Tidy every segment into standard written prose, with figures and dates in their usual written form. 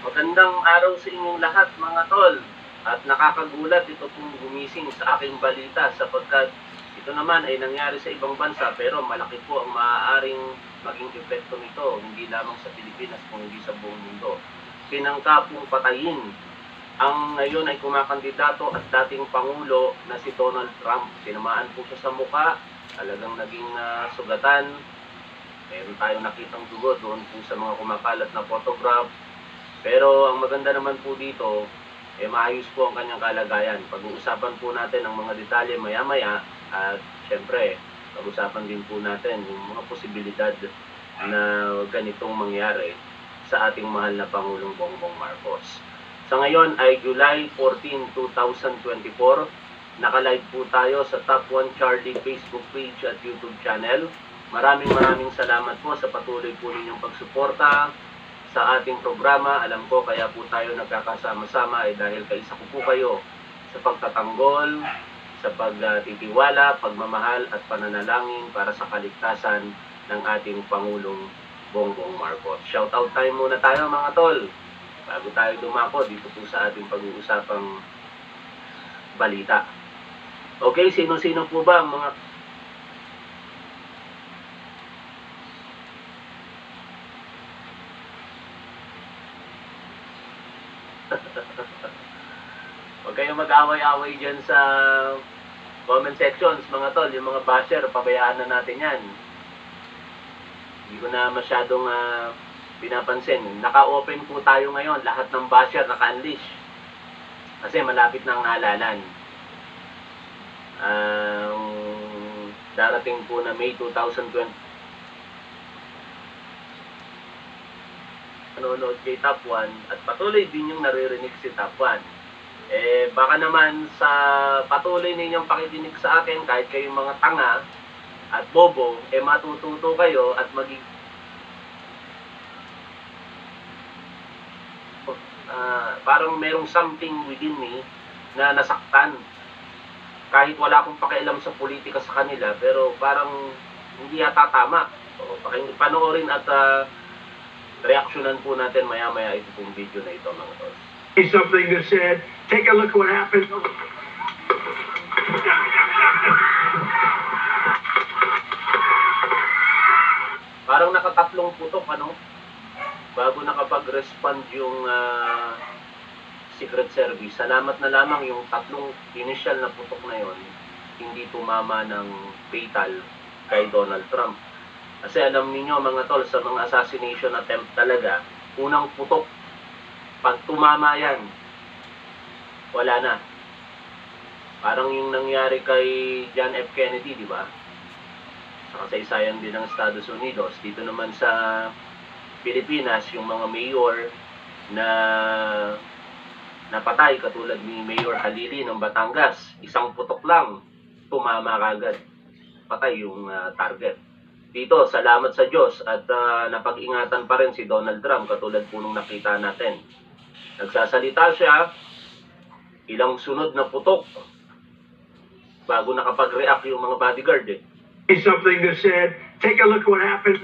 Magandang araw sa inyong lahat mga tol. At nakakagulat ito pong gumising sa aking balita sapagkat ito naman ay nangyari sa ibang bansa pero malaki po ang maaaring maging epekto nito hindi lamang sa Pilipinas kundi sa buong mundo. Pinangka pong patayin ang ngayon ay kumakandidato at dating Pangulo na si Donald Trump. Tinamaan po siya sa muka, talagang naging sugatan. Meron tayong nakitang dugo doon po sa mga kumakalat na photograph. Pero ang maganda naman po dito, maayos po ang kanyang kalagayan. Pag-uusapan po natin ang mga detalye maya-maya at syempre, pag-usapan din po natin yung mga posibilidad na ganitong mangyari sa ating mahal na Pangulong Bongbong Marcos. Sa ngayon ay July 14, 2024. Naka-live po tayo sa Top 1 Charlie Facebook page at YouTube channel. Maraming salamat po sa patuloy po ninyong pagsuporta sa ating programa. Alam ko kaya po tayo nagkakasama-sama ay dahil kaisa ko po kayo sa pagtatanggol, sa pagtitiwala, pagmamahal at pananalangin para sa kaligtasan ng ating Pangulong Bongbong Marcos. Shoutout time muna tayo mga tol bago tayo dumako dito po sa ating pag-uusapang balita. Okay, sino-sino po ba ang mga Huwag kayong mag-away-away dyan sa comment sections, mga tol. Yung mga basher, pabayaan na natin yan. Hindi ko na masyadong pinapansin. Naka-open po tayo ngayon. Lahat ng basher naka-unleash. Kasi malapit na ang halalan. Darating po na May 2020. Nanonood kay Top 1 at patuloy din yung naririnig si Top 1. Baka naman sa patuloy ninyong pakikinig sa akin, kahit kayong mga tanga at bobo, matututo kayo at parang merong something within me na nasaktan. Kahit wala akong pakialam sa politika sa kanila, pero parang hindi yata tama. Panoorin at reaksyonan po natin maya-maya ito pong video na ito mga tol. Something that said, take a look what happened. Parang nakatatlong putok, ano? Bago nakapag-respond yung Secret Service. Salamat na lamang yung tatlong initial na putok na yon hindi tumama ng fatal kay Donald Trump. Kasi alam niyo mga tol, sa mga assassination attempt talaga, unang putok, pag tumama yan, wala na. Parang yung nangyari kay John F. Kennedy, di ba? Sa kasaysayan din ng Estados Unidos. Dito naman sa Pilipinas, yung mga mayor na napatay, katulad ni Mayor Halili ng Batangas, isang putok lang, tumama kagad. Patay yung target. Dito, salamat sa Diyos at napag-ingatan pa rin si Donald Trump katulad po nung nakita natin. Nagsasalita siya, ilang sunod na putok bago nakapag-react yung mga bodyguard eh. Something that said, take a look what happened.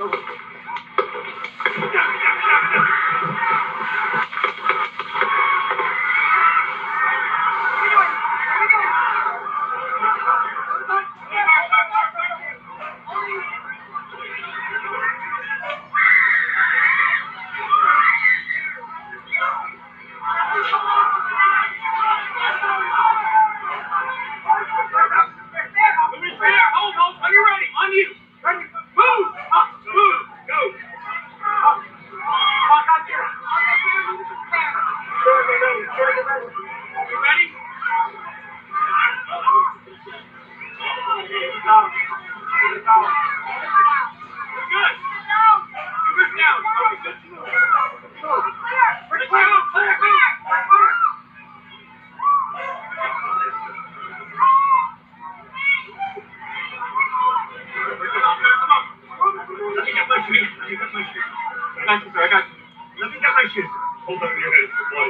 Let me get my shoes. Hold on your head, boy.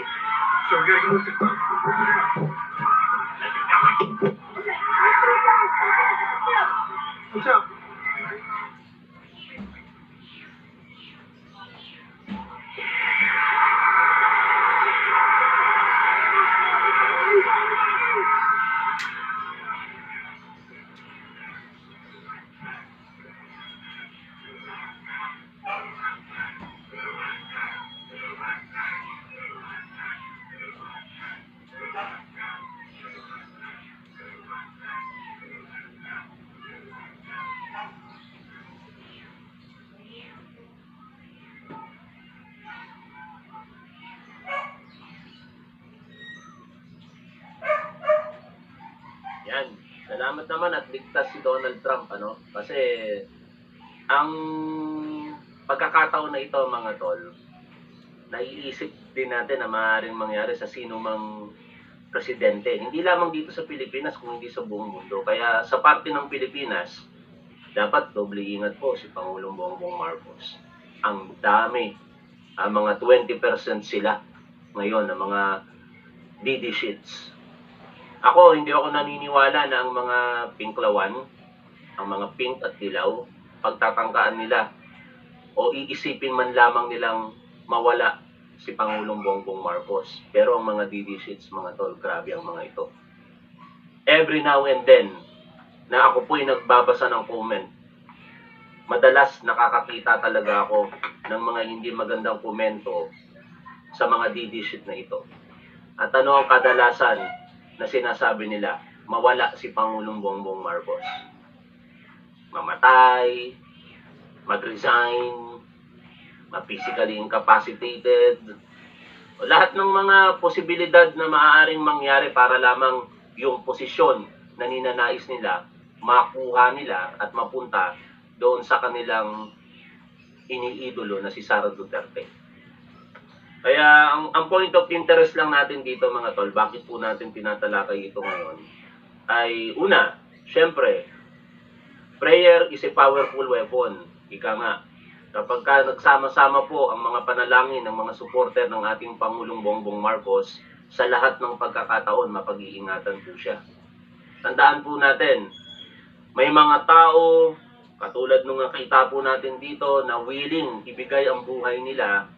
So we gotta go with the What's up? salamat naman at ligtas si Donald Trump, ano? Kasi ang pagkakataon na ito, mga tol, naiisip din natin na maaaring mangyari sa sino mang presidente. Hindi lamang dito sa Pilipinas, kung hindi sa buong mundo. Kaya sa parte ng Pilipinas, dapat doble ingat po si Pangulong Bongbong Marcos. Ang dami, mga 20% sila ngayon, ng mga DD sheets. Hindi ako naniniwala na ang mga pinklawan, ang mga pink at dilaw, pagtatangkaan nila o iisipin man lamang nilang mawala si Pangulong Bongbong Marcos. Pero ang mga DD sheets, mga tol, grabe ang mga ito. Every now and then, na ako po'y nagbabasa ng comment, madalas nakakakita talaga ako ng mga hindi magandang komento sa mga DD sheet na ito. At ano ang kadalasan na sinasabi nila? Mawala si Pangulong Bongbong Marcos. Mamatay, mag-resign, ma-physically incapacitated, o lahat ng mga posibilidad na maaaring mangyari para lamang yung posisyon na ninanais nila, makuha nila at mapunta doon sa kanilang iniidolo na si Sara Duterte. Kaya ang point of interest lang natin dito, mga tol, bakit po natin tinatalakay ito ngayon, ay una, syempre, prayer is a powerful weapon. Ika nga, kapag nagsama-sama po ang mga panalangin ng mga supporter ng ating Pangulong Bongbong Marcos, sa lahat ng pagkakataon, mapag-iingatan po siya. Tandaan po natin, may mga tao, katulad nung nakita po natin dito, na willing ibigay ang buhay nila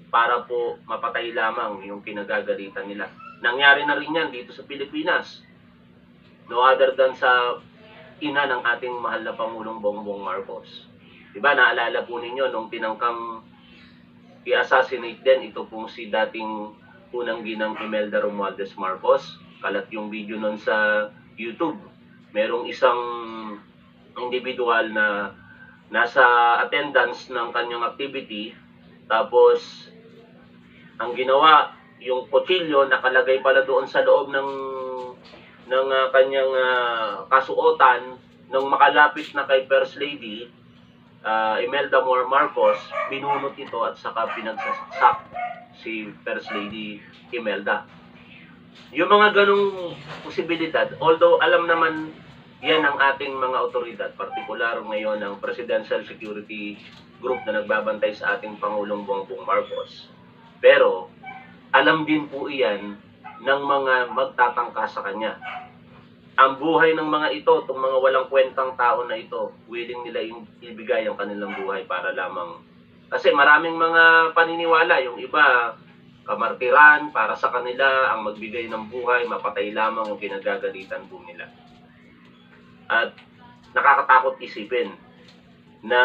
para po mapatay lamang yung kinagagalitan nila. Nangyari na rin yan dito sa Pilipinas. No other than sa ina ng ating mahal na Pangulong Bongbong Marcos. Diba, naalala po ninyo nung tinangkang i-assassinate din ito pong si dating unang ginang Imelda Romualdez Marcos. Kalat yung video nun sa YouTube. Merong isang individual na nasa attendance ng kanyang activity, tapos ang ginawa, yung kutsilyo nakalagay pala doon sa loob ng kanyang kasuotan. Nung makalapit na kay First Lady Imelda Marcos, binunot ito at saka pinagsasak si First Lady Imelda. Yung mga ganong posibilidad, although alam naman yan ang ating mga otoridad, partikular ngayon ang Presidential Security Group na nagbabantay sa ating Pangulong Bongbong Marcos. Pero alam din po iyan ng mga magtatangka sa kanya. Ang buhay ng mga ito, itong mga walang kwentang tao na ito, willing nila ibigay ang kanilang buhay para lamang. Kasi maraming mga paniniwala, yung iba, kamartiran, para sa kanila, ang magbigay ng buhay, mapatay lamang yung kinagagalitan po nila. At nakakatakot isipin na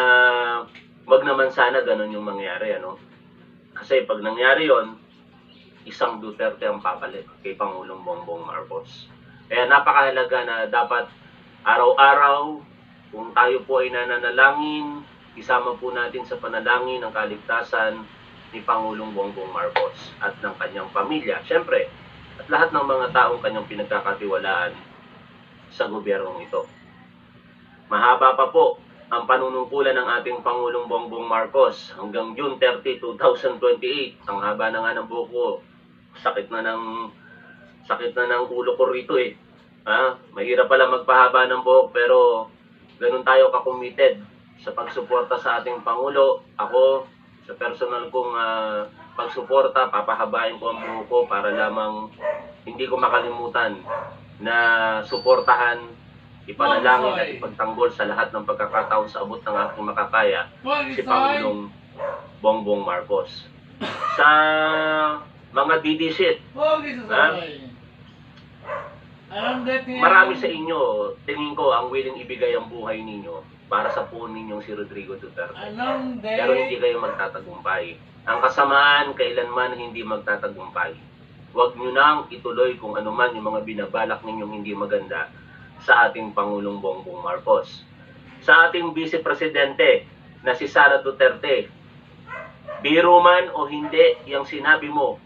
wag naman sana ganun yung mangyari, ano? Kasi pag nangyari yon, isang Duterte ang papalit kay Pangulong Bongbong Marcos. Kaya napakahalaga na dapat araw-araw, kung tayo po ay nananalangin, isama po natin sa panalangin ang kaligtasan ni Pangulong Bongbong Marcos at ng kanyang pamilya, syempre, at lahat ng mga taong kanyang pinagkakatiwalaan sa gobyernong ito. Mahaba pa po ang panunungkulan ng ating Pangulong Bongbong Marcos hanggang June 30, 2028. Ang haba na nga ng buko. Sakit na ng ulo ko rito eh. Mahirap pala magpahaba ng buhok, pero ganun tayo ka-committed sa pagsuporta sa ating Pangulo. Ako, sa personal kong pagsuporta, papahabain ko ang buhok ko para lamang hindi ko makalimutan na suportahan, ipanalangin at ipagtanggol sa lahat ng pagkakataon sa abot ng aking makakaya si Pangulong Bongbong Marcos. Sa mga DD shit, marami sa inyo, tingin ko, ang willing ibigay ang buhay ninyo para sa puon ninyong si Rodrigo Duterte. Pero hindi kayo magtatagumpay. Ang kasamaan kailanman hindi magtatagumpay. Huwag nyo nang ituloy kung anuman yung mga binabalak ninyong hindi maganda sa ating Pangulong Bongbong Marcos. Sa ating Vice Presidente na si Sara Duterte, biro man o hindi yung sinabi mo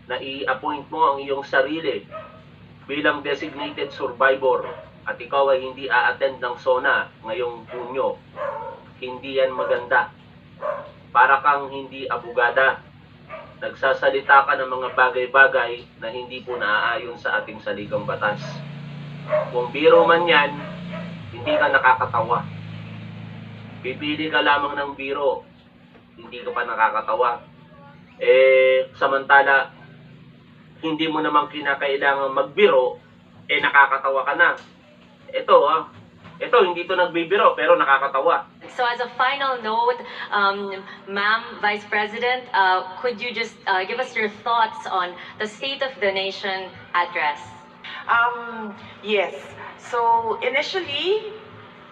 na i-appoint mo ang iyong sarili bilang designated survivor at ikaw ay hindi a-attend ng SONA ngayong Hunyo, hindi yan maganda. Para kang hindi abogada. Nagsasalita ka ng mga bagay-bagay na hindi po naaayon sa ating saligang batas. Kung biro man yan, hindi ka nakakatawa. Pipili ka lamang ng biro, hindi ka pa nakakatawa. Samantala, hindi mo namang kinakailangan magbiro, nakakatawa ka na. Ito, hindi to nagbibiro, pero nakakatawa. So as a final note, Ma'am Vice President, could you just give us your thoughts on the State of the Nation address? Yes. So initially,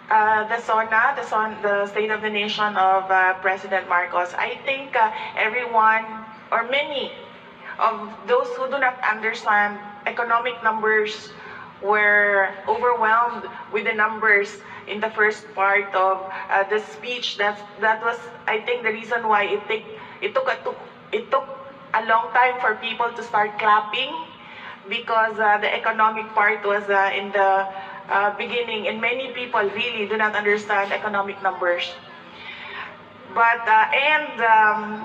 the State of the Nation of President Marcos, I think everyone or many of those who do not understand economic numbers were overwhelmed with the numbers in the first part of the speech. That was, I think, the reason why it took a long time for people to start clapping, because the economic part was in the beginning, and many people really do not understand economic numbers. But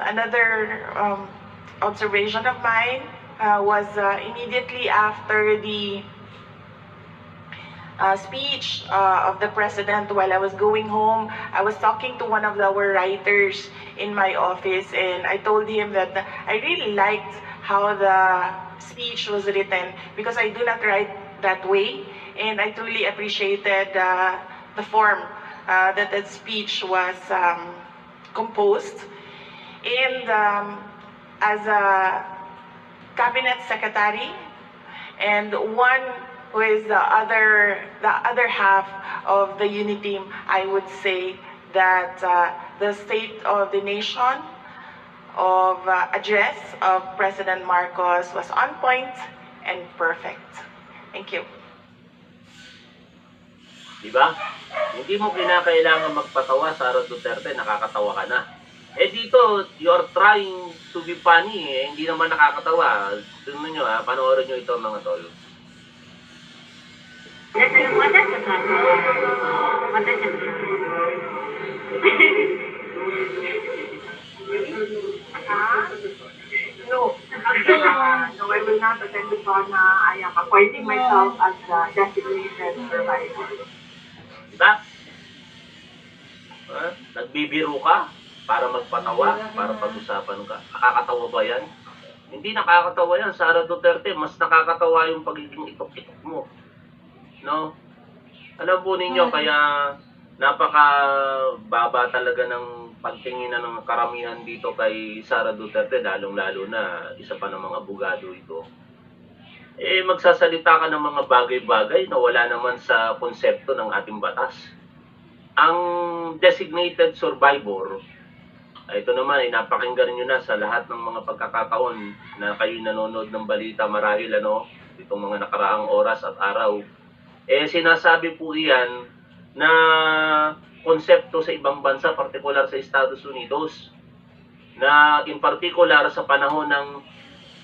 another observation of mine was immediately after the speech of the president. While I was going home, I was talking to one of our writers in my office, and I told him that I really liked how the speech was written, because I do not write that way, and I truly appreciated the form that that speech was composed. And as a cabinet secretary and one who is the other half of the unity team, I would say that the State of the Nation of address of President Marcos was on point and perfect. Thank you. Diba? Hindi mo kinakailangan magpatawa, Sara Duterte, nakakatawa ka na. Dito, you're trying to be funny, hindi naman nakakatawa. Tingnan nyo panoorin nyo ito mga tol. No, I will not attend the sauna. I am appointing myself as a designated survivor. Diba? Nagbibiro ka para magpatawa, para pag-usapan ka. Nakakatawa ba yan? Hindi nakakatawa yan, Sara Duterte. Mas nakakatawa yung pagiging itok-itok mo. No? Alam po ninyo, kaya napaka-baba talaga ng pagtingin ng karamihan dito kay Sara Duterte, lalong-lalo na isa pa ng mga abogado ito. Magsasalita ka ng mga bagay-bagay na wala naman sa konsepto ng ating batas. Ang designated survivor, ito naman ay napakinggan nyo na sa lahat ng mga pagkakataon na kayo nanonood ng balita marahil itong mga nakaraang oras at araw. Sinasabi po iyan na konsepto sa ibang bansa, partikular sa Estados Unidos, na in particular sa panahon ng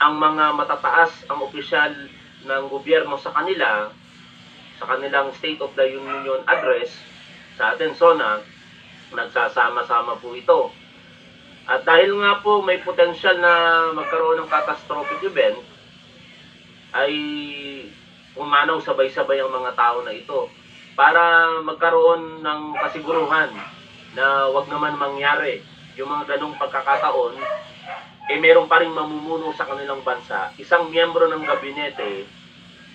ang mga matataas, ang opisyal ng gobyerno sa kanilang State of the Union address, sa atin SONA, nagsasama-sama po ito. At dahil nga po may potensyal na magkaroon ng catastrophic event, ay umanaw sabay-sabay ang mga tao na ito para magkaroon ng kasiguruhan na wag naman mangyari yung mga ganong pagkakataon. Meron pa rin mamumuno sa kanilang bansa, isang miyembro ng gabinete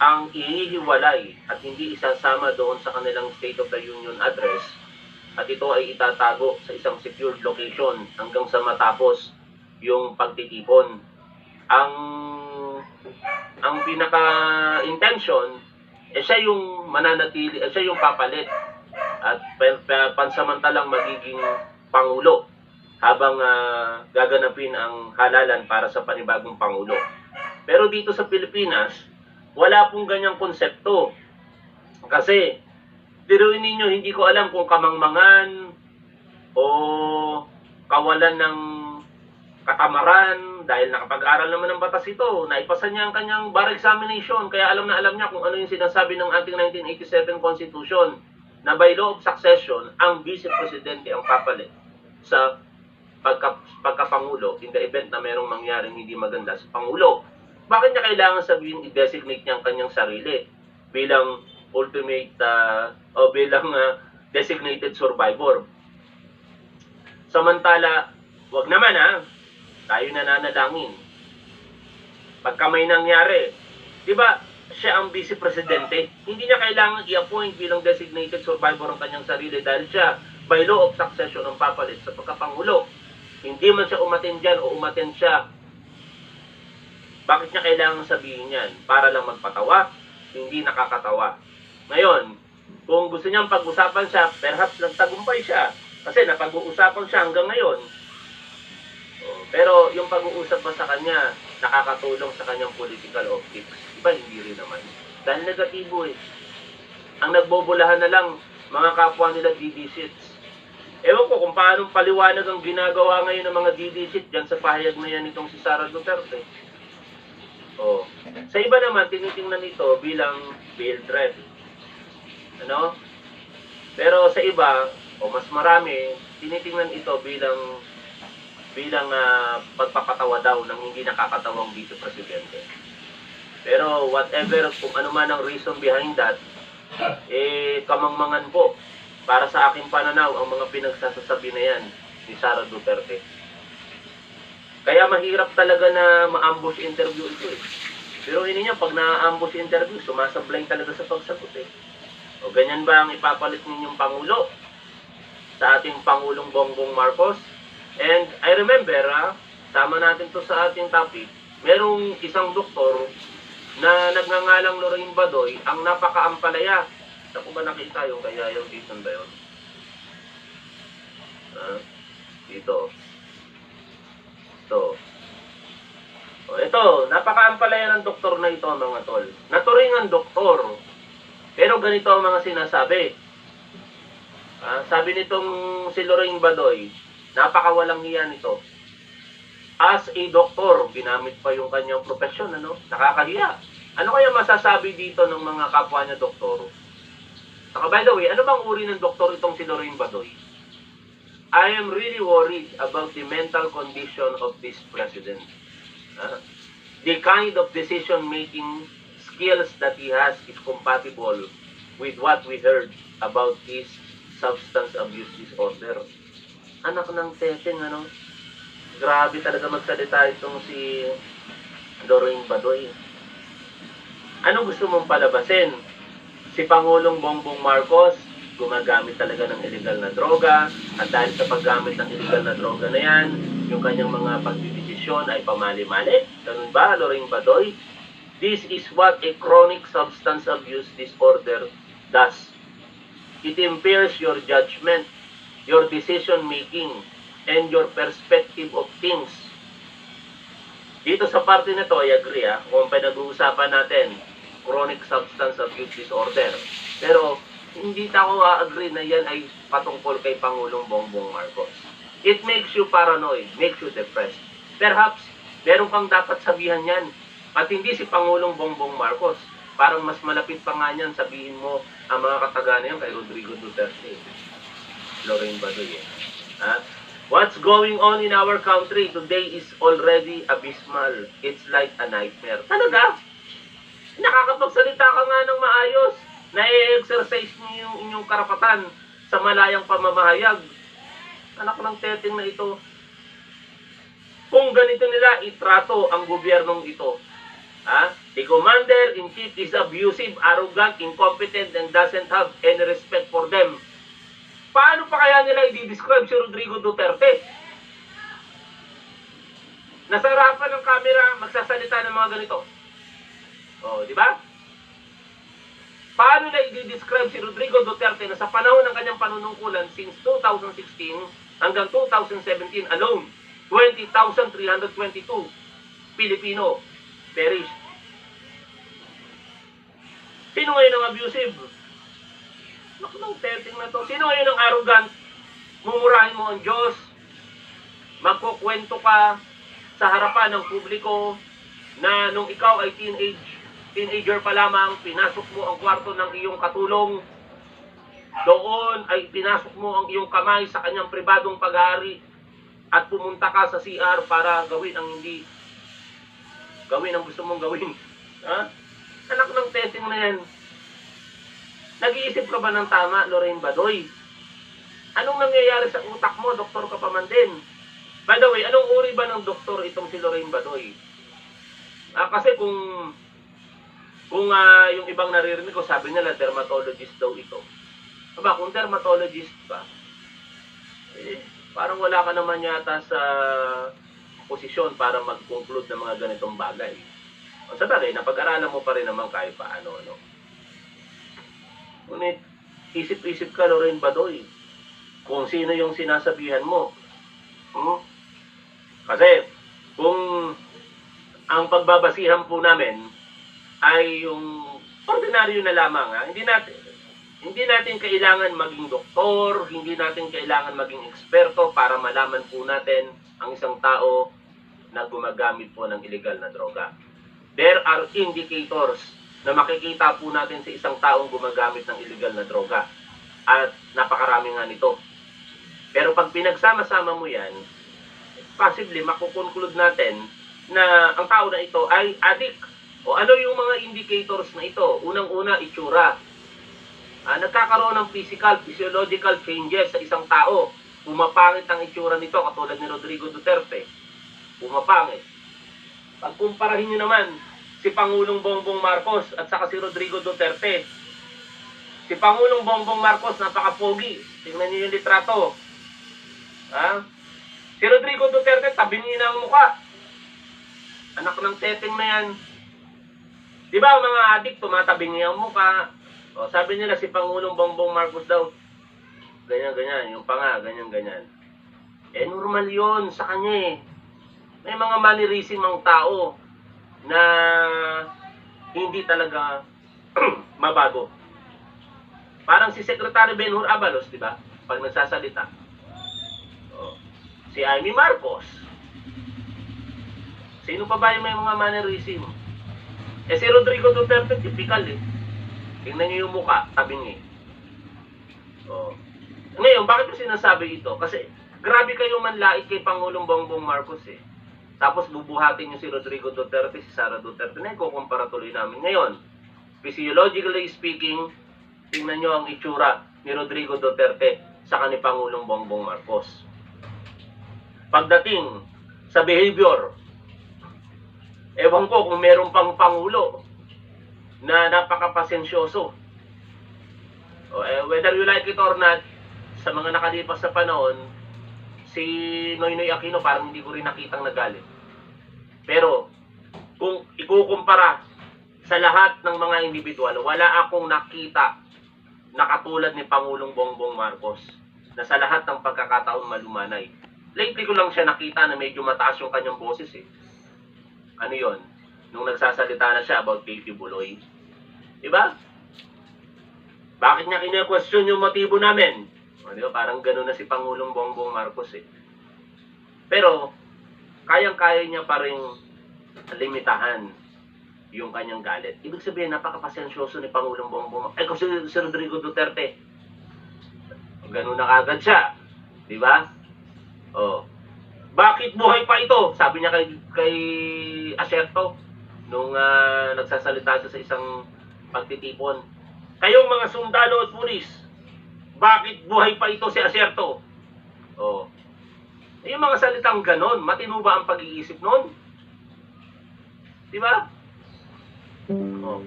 ang ihihiwalay at hindi isasama doon sa kanilang State of the Union address, at ito ay itatago sa isang secured location hanggang sa matapos yung pagtitipon. Ang pinaka-intention, siya yung mananatili, siya yung papalit at pansamantalang magiging pangulo habang gaganapin ang halalan para sa panibagong pangulo. Pero dito sa Pilipinas, wala pong ganyang konsepto. Kasi, diruin ninyo, hindi ko alam kung kamangmangan o kawalan ng katamaran, dahil nakapag-aral naman ng batas ito, naipasa niya ang kanyang bar examination, kaya alam na alam niya kung ano yung sinasabi ng ating 1987 Constitution, na by law of succession, ang Vice Presidente ang papalit sa pagkapangulo in the event na merong mangyaring hindi maganda sa Pangulo. Bakit niya kailangan sabihin i-designate niya ang kanyang sarili bilang ultimate o bilang designated survivor? Samantala, wag naman tayo nananalangin. Pagka may nangyari, di ba, siya ang vice presidente, hindi niya kailangan i-appoint bilang designated survivor ang kanyang sarili dahil siya, by law of succession, ang papalit sa pagkapangulo. Hindi man siya umaten dyan o umaten siya. Bakit niya kailangan sabihin yan? Para lang magpatawa? Hindi nakakatawa. Ngayon, kung gusto niyang pag-usapan siya, perhaps nagtagumpay siya. Kasi napag-uusapan siya hanggang ngayon. Pero yung pag-uusap ba sa kanya, nakakatulong sa kanyang political optics? Iba, hindi rin naman. Dahil negatibo Ang nagbobolahan na lang, mga kapwa nila DD shits. Ewan ko kung paano paliwanag ang ginagawa ngayon ng mga DD shit dyan sa pahayag na yan itong si Sara Duterte. Sa iba naman, tinitingnan ito bilang bail threat. Pero sa iba, mas marami, tinitingnan ito bilang pagpapatawa daw ng hindi nakakatawang vice presidente. Pero whatever, kung ano man ang reason behind that, kamangmangan po para sa aking pananaw ang mga pinagsasasabi na yan ni Sara Duterte. Kaya mahirap talaga na ma-ambush interview ito Pero hindi niya, pag na-ambush interview, sumasablay talaga sa pagsagot O ganyan ba ang ipapalit ninyong Pangulo sa ating Pangulong Bongbong Marcos? And I remember, tama natin to sa ating topic, merong isang doktor na nagngangalang Lorraine Badoy, ang napakaampalaya. Ako ba nakita yung kaya yung season ba yun? Dito. Ito, napakaampalaya ng doktor na ito, mga tol. Naturingan doktor. Pero ganito ang mga sinasabi. Sabi nitong si Lorraine Badoy, napakawalang hiya nito. As a doktor, ginamit pa yung kanyang profesyon, nakakahiya. Ano kaya masasabi dito ng mga kapwa niya doktor? Saka by the way, ano bang uri ng doktor itong si Lorraine Badoy? I am really worried about the mental condition of this president. The kind of decision-making skills that he has is compatible with what we heard about his substance abuse disorder. Anak ng teteng, Grabe talaga magsalita itong si Lorraine Badoy. Ano gusto mong palabasin? Si Pangulong Bongbong Marcos, gumagamit talaga ng illegal na droga, at dahil sa paggamit ng illegal na droga na yan, yung kanyang mga pagdidesisyon ay pamali-mali. Ganun ba, Lorraine Badoy? This is what a chronic substance abuse disorder does. It impairs your judgment, your decision-making, and your perspective of things. Dito sa parte na to, I agree kung pinag-uusapan natin, chronic substance abuse disorder. Pero, hindi ako agree na yan ay patungkol kay Pangulong Bongbong Marcos. It makes you paranoid, makes you depressed. Perhaps, meron kang dapat sabihan yan. At hindi si Pangulong Bongbong Marcos. Parang mas malapit pa nga niyan, sabihin mo ang mga katagana yan kay Rodrigo Duterte. Lorraine Badoy. What's going on in our country today is already abysmal. It's like a nightmare. Talaga? Nakakapagsalita ka nga ng maayos. Na-exercise niyo yung inyong karapatan sa malayang pamamahayag. Anak ng teteng na ito. Kung ganito nila itrato ang gobyernong ito. The commander-in-chief is abusive, arrogant, incompetent, and doesn't have any respect for them. Paano pa kaya nila i-describe si Rodrigo Duterte? Nasa harapan ng camera, magsasalita ng mga ganito. Di ba? Paano nila i-describe si Rodrigo Duterte na sa panahon ng kanyang panunungkulan since 2016 hanggang 2017 alone, 20,322 Pilipino perished. Sino ngayon ang abusive? Naku ng teteng na to. Sino ngayon ang arrogant? Mumurahin mo ang Diyos. Magkukwento ka sa harapan ng publiko na nung ikaw ay teenager pa lamang, pinasok mo ang kwarto ng iyong katulong, doon ay pinasok mo ang iyong kamay sa kanyang pribadong pag-aari at pumunta ka sa CR para gawin ang gusto mong gawin. Ha? Anak ng teteng na yan. Nag-iisip ka ba ng tama, Lorraine Badoy? Anong nangyayari sa utak mo, doktor ka pa man din? By the way, anong uri ba ng doktor itong si Lorraine Badoy? Kasi kung yung ibang naririnig ko, sabi nila dermatologist daw ito. Aba, kung dermatologist ka, parang wala ka naman yata sa posisyon para mag-conclude ng mga ganitong bagay. Sa bagay, napag-aralan mo pa rin naman kahit paano. Ngunit, isip-isip ka, Lorraine Badoy, kung sino yung sinasabihan mo. Kasi, kung ang pagbabasihan po namin ay yung ordinaryo na lamang, hindi natin kailangan maging doktor, hindi natin kailangan maging eksperto para malaman po natin ang isang tao na gumagamit po ng illegal na droga. There are indicators na makikita po natin sa isang taong gumagamit ng illegal na droga. At napakarami nga nito. Pero pag pinagsama-sama mo yan, possibly makukonclude natin na ang tao na ito ay addict. O ano yung mga indicators na ito? Unang-una, itsura. Nagkakaroon ng physiological changes sa isang tao. Pumapangit ang itsura nito, katulad ni Rodrigo Duterte. Pumapangit. Pagkumparahin nyo naman si Pangulong Bongbong Marcos at saka si Rodrigo Duterte. Si Pangulong Bongbong Marcos, napaka-pogi. Tingnan niyo yung litrato. Si Rodrigo Duterte, tabingi na ang mukha. Anak ng teteng na yan. Di ba mga adik, tumatabingi ang mukha. O, sabi nila si Pangulong Bongbong Marcos daw, ganyan-ganyan, yung panga, ganyan-ganyan. Normal yon sa kanya eh. May mga mannerism ang tao na hindi talaga mabago. Parang si Secretary Benhur Abalos, di ba? Pag nagsasalita. Si Amy Marcos. Sino pa ba yung may mga mannerism? Si Rodrigo Duterte, typical eh. Tingnan niyo yung mukha, tabingi. Ngayon, bakit ko sinasabi ito? Kasi grabe kayong manlait kay Pangulong Bongbong Marcos eh. Tapos bubuhatin niyo si Rodrigo Duterte, si Sara Duterte. Na ikukumpara tuloy namin ngayon. Physiologically speaking, tingnan niyo ang itsura ni Rodrigo Duterte sa ni Pangulong Bongbong Marcos. Pagdating sa behavior, ewan ko kung meron pang Pangulo na napakapasensyoso. Whether you like it or not, sa mga nakalipas na panahon, si Noynoy Aquino parang hindi ko rin nakitang nagalit. Pero, kung ikukumpara sa lahat ng mga individual, wala akong nakita na katulad ni Pangulong Bongbong Marcos na sa lahat ng pagkakataon malumanay. Lately ko lang siya nakita na medyo mataas yung kanyang boses eh. Ano yon? Nung nagsasalita na siya about Baby Buloy. Diba? Bakit niya kina-question yung motibo namin? Diba? Parang gano'n na si Pangulong Bongbong Marcos eh. Pero, kayang-kaya niya pa rin limitahan yung kanyang galit. Ibig sabihin, napakapasensyoso ni Pangulong Bongbong Marcos. Kung si Rodrigo Duterte, gano'n na kagad siya. Diba? Bakit buhay pa ito? Sabi niya kay Acerto nung nagsasalita siya sa isang pagtitipon. Kayong mga sundalo at pulis, bakit buhay pa ito si Acerto? Yung mga salitang ganon, matino ba ang pag-iisip nun? Diba?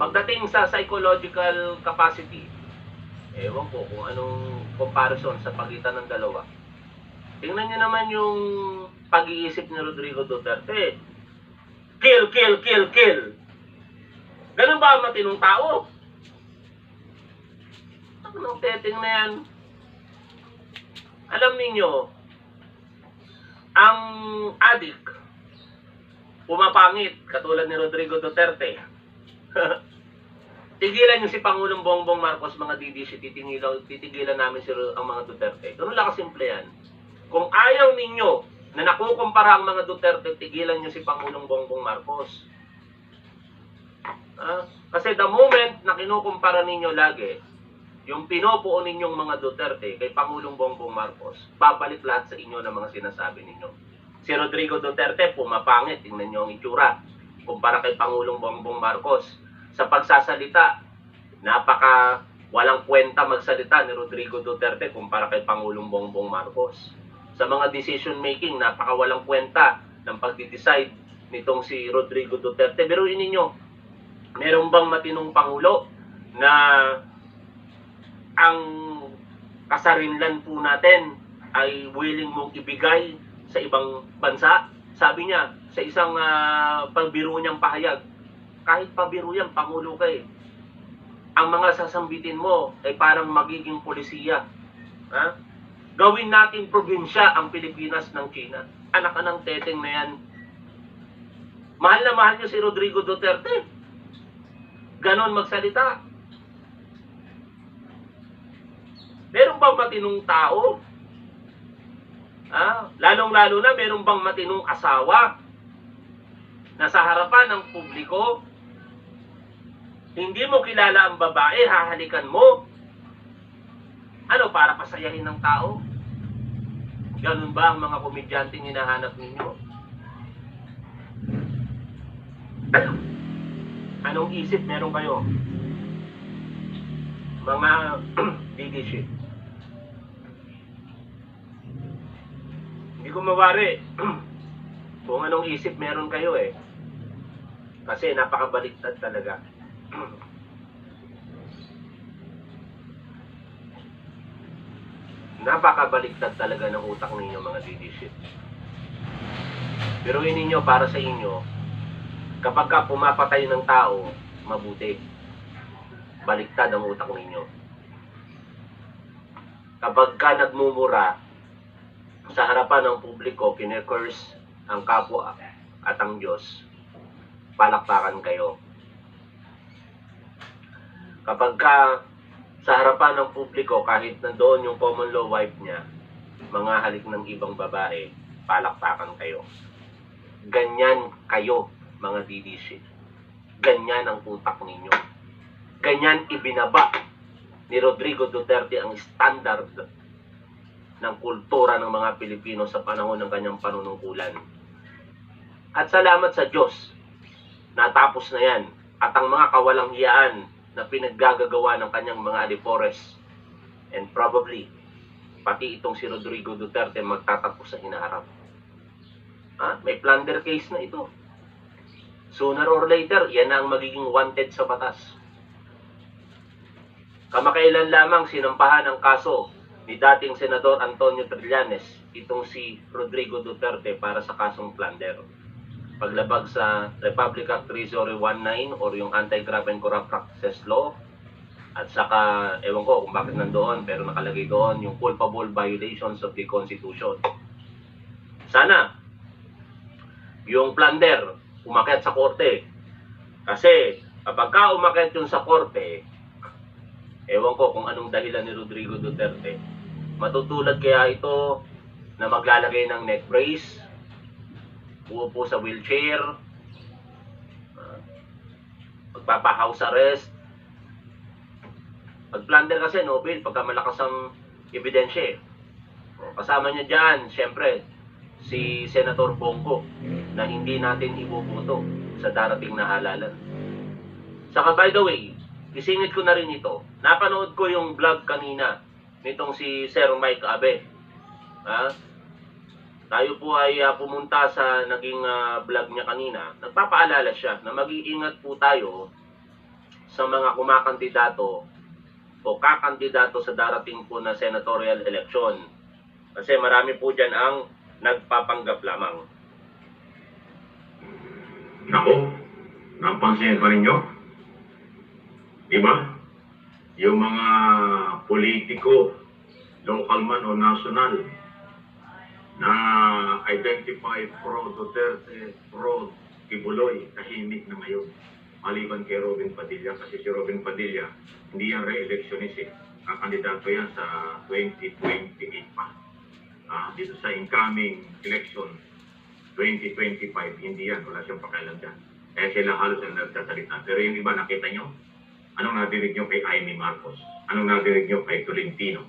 Pagdating sa psychological capacity, ewan ko kung anong comparison sa pagitan ng dalawa. Tingnan niyo naman yung pag-iisip ni Rodrigo Duterte. Kill, kill, kill, kill. Ganun ba ang matinong tao? Anong teteng na yan? Alam niyo, ang addict, pumapangit, katulad ni Rodrigo Duterte. Tigilan niyo si Pangulong Bongbong Marcos, mga DDC, titigilan namin ang mga Duterte. Ganun lang kasimple yan. Kung ayaw ninyo na nakukumpara ang mga Duterte, tigilan nyo si Pangulong Bongbong Marcos. Kasi the moment na kinukumpara ninyo lagi, yung pinupuo ninyong mga Duterte kay Pangulong Bongbong Marcos, babalik lahat sa inyo ng mga sinasabi ninyo. Si Rodrigo Duterte, pumapangit, tingnan nyo ang itsura, kumpara kay Pangulong Bongbong Marcos. Sa pagsasalita, napaka walang kwenta magsalita ni Rodrigo Duterte kumpara kay Pangulong Bongbong Marcos. Sa mga decision making, napaka walang kwenta ng pagdi-decide nitong si Rodrigo Duterte. Biruin ninyo, meron bang matinong Pangulo na ang kasarinlan po natin ay willing mong ibigay sa ibang bansa? Sabi niya, sa isang pagbiro niyang pahayag, kahit pabiro yan, Pangulo ka eh. Ang mga sasambitin mo ay parang magiging polisiya. Gawin natin probinsya ang Pilipinas ng China. Anak ka ng teteng na yan. Mahal na mahal niyo si Rodrigo Duterte. Ganon magsalita. Meron bang matinong tao? Lalong-lalo na meron bang matinong asawa na sa harapan ng publiko, hindi mo kilala ang babae, hahalikan mo? Ano, para pasayahin ng tao? Ganun ba ang mga komedyanteng hinahanap ninyo? Anong isip meron kayo? Mga leadership. Hindi ko mawari kung anong isip meron kayo eh. Kasi napakabaliktad talaga. Napakabaliktad talaga ng utak ninyo mga leadership. Pero ninyo para sa inyo, kapag ka pumapatay ng tao, mabuti. Baliktad ang utak ninyo. Kapag ka nagmumura sa harapan ng publiko, kine-curse ang kapwa at ang Diyos, palakpakan kayo. Kapag ka sa harapan ng publiko, kahit nandoon yung common law wife niya, mga halik ng ibang babae, palakpakan kayo. Ganyan kayo, mga DDC. Ganyan ang utak ninyo. Ganyan ibinaba ni Rodrigo Duterte ang standard ng kultura ng mga Pilipino sa panahon ng kanyang panunungkulan. At salamat sa Diyos, natapos na yan. At ang mga kawalang hiyaan na pinaggagawa ng kanyang mga alipores, and probably, pati itong si Rodrigo Duterte magtatapos sa hinaharap. May plunder case na ito. Sooner or later, yan na ang magiging wanted sa batas. Kamakailan lamang sinampahan ang kaso ni dating Senador Antonio Trillanes, itong si Rodrigo Duterte para sa kasong plunder. Paglabag sa Republic Act 3019 or yung Anti-Graft and Corrupt Practices Law, at saka, ewan ko kung bakit nandoon, pero nakalagay doon yung culpable violations of the Constitution. Sana, yung plunder, umakyat sa korte. Kasi, kapag ka umakyat yun sa korte, ewan ko kung anong dahilan ni Rodrigo Duterte, matutulad kaya ito na maglalagay ng neck brace, uupo sa wheelchair, magpapa-house arrest. Pag-plunder kasi, no bail, pagka malakas ang ebidensya. Kasama niya dyan, syempre, si Senator Bongo, na hindi natin iboboto sa darating na halalan. Saka by the way, isingit ko na rin ito. Napanood ko yung vlog kanina nitong si Sir Mike Abe. Tayo po ay pumunta sa naging vlog niya kanina. Nagpapaalala siya na mag-iingat po tayo sa mga kumakandidato o kakandidato sa darating po na senatorial election. Kasi marami po dyan ang nagpapanggap lamang. Nako, napansin pa rin nyo? Diba? Yung mga politiko, local man o national, na identify pro-Duterte, pro-Kibuloy, tahimik na ngayon. Maliban kay Robin Padilla, kasi si Robin Padilla, hindi yan re-electionist eh. Kakandidato yan sa 2028 pa. dito sa incoming election 2025, hindi yan. Wala siyang pakialam dyan. Kaya sila halos ang nagsasalita. Pero yung iba, nakita nyo? Anong nadinig nyo kay Amy Marcos? Anong nadinig nyo kay Tolentino?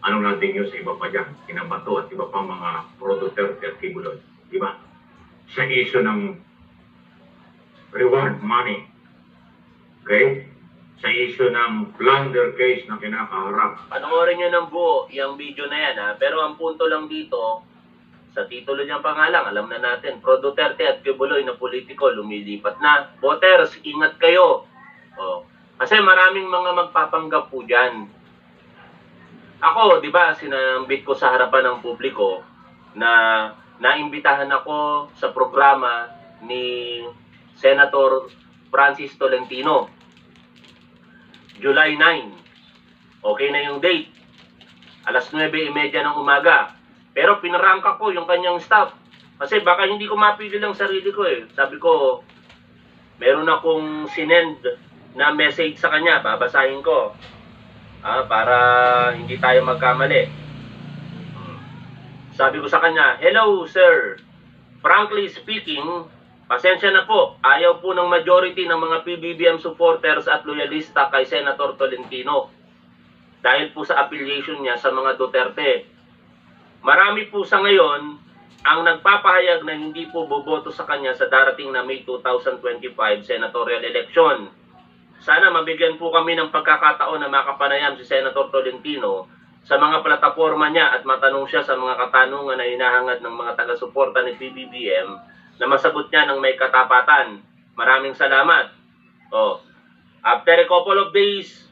Anong nadinig nyo sa iba pa dyan? Kinabato at iba pang mga pro-Duterte at Kibuloy. Diba? Sa issue ng reward money. Okay? Sa issue ng plunder case na kinakaharap. Panoorin nyo ng buo yung video na yan, ha? Pero ang punto lang dito, sa titulo niyang pangalan, alam na natin, pro-Duterte at Kibuloy na politiko, lumilipat na. Voters, ingat kayo. Oh. Kasi maraming mga magpapanggap po dyan. Ako, di ba, sinambit ko sa harapan ng publiko na naimbitahan ako sa programa ni Senator Francis Tolentino. July 9. Okay na yung date. Alas 9:30 ng umaga. Pero pinarangka ko yung kanyang staff. Kasi baka hindi ko mapigil ang sarili ko eh. Sabi ko, meron akong sinend na message sa kanya. Babasahin ko. Para hindi tayo magkamali. Sabi ko sa kanya, "Hello sir. Frankly speaking, pasensya na po. Ayaw po ng majority ng mga PBBM supporters at loyalista kay Senator Tolentino. Dahil po sa affiliation niya sa mga Duterte. Marami po sa ngayon ang nagpapahayag na hindi po boboto sa kanya sa darating na May 2025 senatorial election. Sana mabigyan po kami ng pagkakataon na makapanayam si Senator Tolentino sa mga plataforma niya at matanong siya sa mga katanungan na hinahangad ng mga taga-suporta ni PBBM na masagot niya ng may katapatan. Maraming salamat." After a couple of days,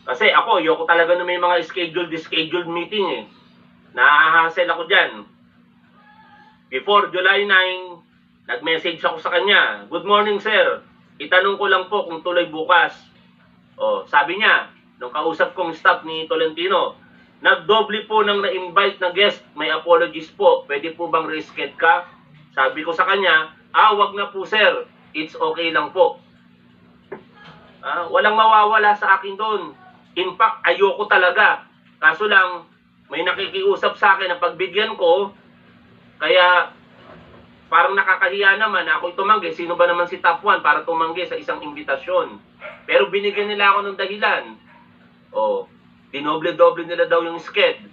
kasi ako, ayoko talaga na may mga scheduled meeting eh. Nahahasel ako dyan. Before July 9, nag-message ako sa kanya, "Good morning sir, itanong ko lang po kung tuloy bukas." Sabi niya, nung kausap kong staff ni Tolentino, "Nagdoble po ng na-invite na guest, may apologies po, pwede po bang reschedule ka?" Sabi ko sa kanya, "Wag na po sir, it's okay lang po." Walang mawawala sa akin doon. In fact, ayoko talaga. Kaso lang, may nakikiusap sa akin na pagbigyan ko, kaya parang nakakahiya naman na ako tumanggi. Sino ba naman si top 1 para tumanggi sa isang imbitasyon? Pero binigyan nila ako ng dahilan. Dinoble-doble nila daw yung sked.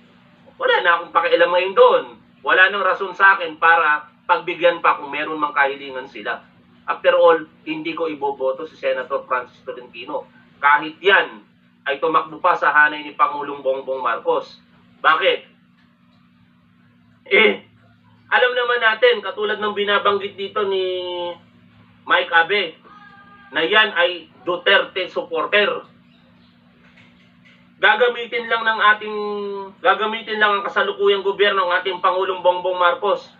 Wala na akong pakialam ngayon doon. Wala nang rason sa akin para pagbigyan pa kung meron mang kahilingan sila. After all, hindi ko iboboto si Senator Francis Tolentino. Kahit yan ay tumakbo pa sa hanay ni Pangulong Bongbong Marcos. Bakit? Alam naman natin, katulad ng binabanggit dito ni Mike Abe, na yan ay Duterte supporter. Gagamitin lang ang kasalukuyang gobyerno ng ating Pangulong Bongbong Marcos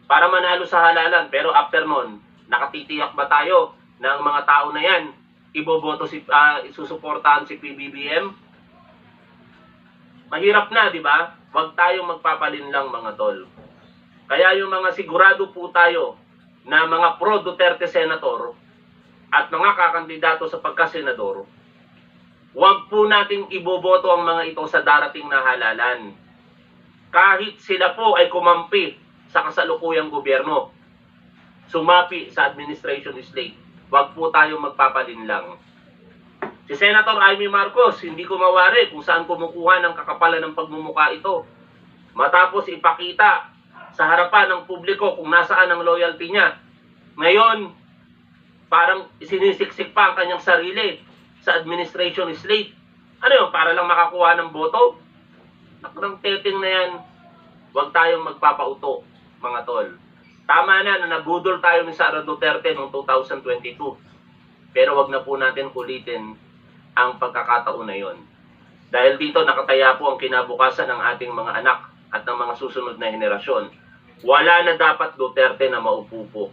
para manalo sa halalan. Pero after nun, nakatitiyak ba tayo ng mga tao na yan iboboto susuportahan si PBBM? Mahirap na, di ba? Huwag tayong magpapalinlang mga tol. Kaya yung mga sigurado po tayo na mga pro-Duterte senator at mga kakandidato sa pagkasenador, huwag po nating iboboto ang mga ito sa darating na halalan. Kahit sila po ay kumampi sa kasalukuyang gobyerno, sumapi sa administration slate, huwag po tayong magpapalinlang. Si Senator Amy Marcos, hindi ko mawari kung saan kumukuha ng kakapalan ng pagmumuka ito. Matapos ipakita sa harapan ng publiko kung nasaan ang loyalty niya. Ngayon, parang sinisiksik pa ang kanyang sarili sa administration slate. Ano yun? Para lang makakuha ng boto? Nakang teting na yan. Huwag tayong magpapauto, mga tol. Tama na nabudol tayo ni Sara Duterte noong 2022. Pero wag na po natin ulitin ang pagkakataon na yon. Dahil dito nakataya po ang kinabukasan ng ating mga anak at ng mga susunod na henerasyon. Wala na dapat Duterte na maupo po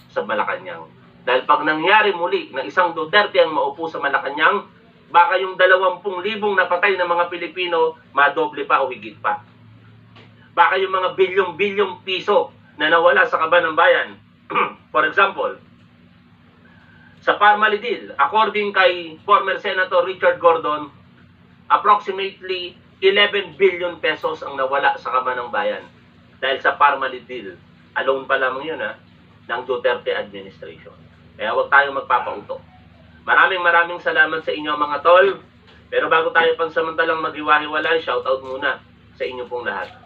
sa Malacanang. Dahil pag nangyari muli na isang Duterte ang maupo sa Malacanang, baka yung 20,000 napatay na mga Pilipino madoble pa o higit pa. Baka yung mga bilyong-bilyong piso na nawala sa kaban ng bayan. For example, sa Parmalidil, according kay former Senator Richard Gordon, approximately 11 billion pesos ang nawala sa kaban ng bayan dahil sa Parmalee deal. Alone pa lamang yun ng Duterte administration. Kaya huwag tayong magpapauto. Maraming salamat sa inyo mga tol. Pero bago tayo pansamantalang maghiwa-hiwalay, shoutout muna sa inyo pong lahat.